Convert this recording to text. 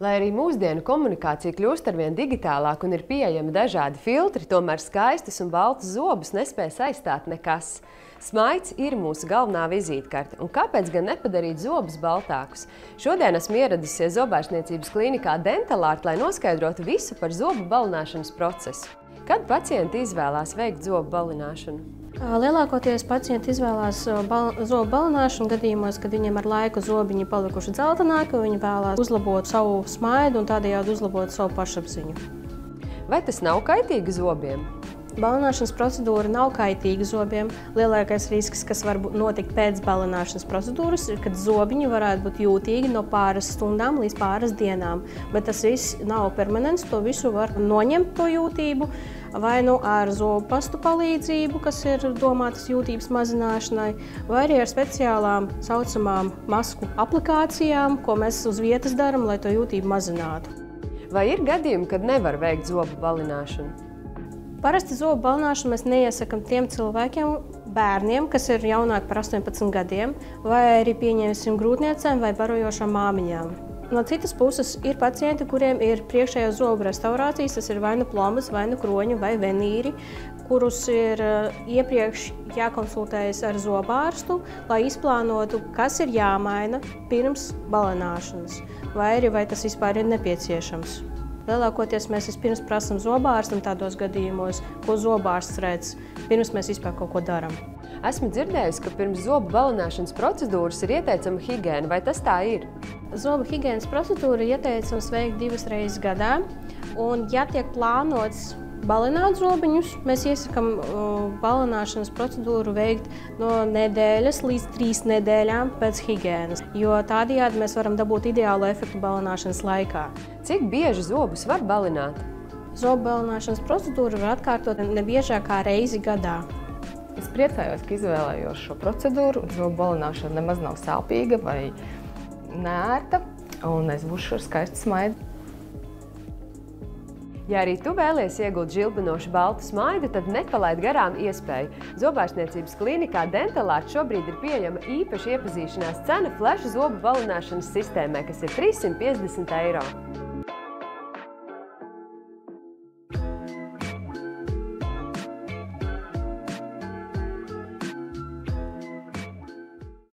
Lai arī mūsdienu komunikācija kļūst arvien digitālāka un ir pieejami dažādi filtri, tomēr skaistus un baltus zobus nespēj aizstāt nekas. Smaids ir mūsu galvenā vizītkarte, un kāpēc gan nepadarīt zobus baltākus? Šodien esmu ieradusies zobārstniecības klīnikā Dentalart, lai noskaidrotu visu par zobu balināšanas procesu. Kad pacienti izvēlās veikt zobu balināšanu? Lielākoties pacienti izvēlās zobu balināšanu gadījumos, kad viņiem ar laiku zobiņi palikuši dzeltenāki, un viņi vēlās uzlabot savu smaidu un tādējādi uzlabot savu pašapziņu. Vai tas nav kaitīgi zobiem? Balināšanas procedūra nav kaitīga zobiem. Lielākais risks, kas var notikt pēc balināšanas procedūras, ir, kad zobiņi varētu būt jūtīgi no pāris stundām līdz pāris dienām. Bet tas viss nav permanents, to visu var noņemt to jūtību, vai nu ar zobu pastu palīdzību, kas ir domātas jūtības mazināšanai, vai arī ar speciālām saucamām masku aplikācijām, ko mēs uz vietas darām, lai to jūtību mazinātu. Vai ir gadījumi, kad nevar veikt zobu balināšanu? Parasti zobu balināšanu mēs neiesakam tiem cilvēkiem, bērniem, kas ir jaunāki par 18 gadiem, vai arī pieņemsim grūtniecēm vai barojošām māmiņām. No citas puses ir pacienti, kuriem ir priekšējo zobu restaurācijas, tas ir vai nu plombas, vai nu kroņi, vai venīri, kurus ir iepriekš jākonsultējas ar zobārstu, lai izplānotu, kas ir jāmaina pirms balināšanas, vai arī vai tas vispār ir nepieciešams. Lielākoties mēs vispirms prasam zobārstam tādos gadījumos, ko zobārsts redz, pirms mēs vispār kaut ko darām. Esmu dzirdējusi, ka pirms zobu balināšanas procedūras ir ieteicama higiēna. Vai tas tā ir? Zobu higiēnas procedūra ir ieteicams veikt 2 reizes gadā, un ja tiek plānots balināt zobiņus, mēs iesakām balināšanas procedūru veikt no nedēļas līdz 3 nedēļām pēc higiēnas, jo tādējādi mēs varam dabūt ideālu efektu balināšanas laikā. Cik bieži zobus var balināt? Zobu balināšanas procedūru var atkārtot nebiežāk kā reizi gadā. Es priecājos, ka izvēlējos šo procedūru. Zobu balināšana nemaz nav sāpīga vai neērta, un es būšu ar skaistu smaidu. Ja arī tu vēlies iegūt žilbinošu baltu smaidu, tad nepalaid garām iespēju. Zobārstniecības klīnikā Dentalart šobrīd ir pieejama īpaša iepazīšanās cena flash zobu balināšanas sistēmai, kas ir 350 €.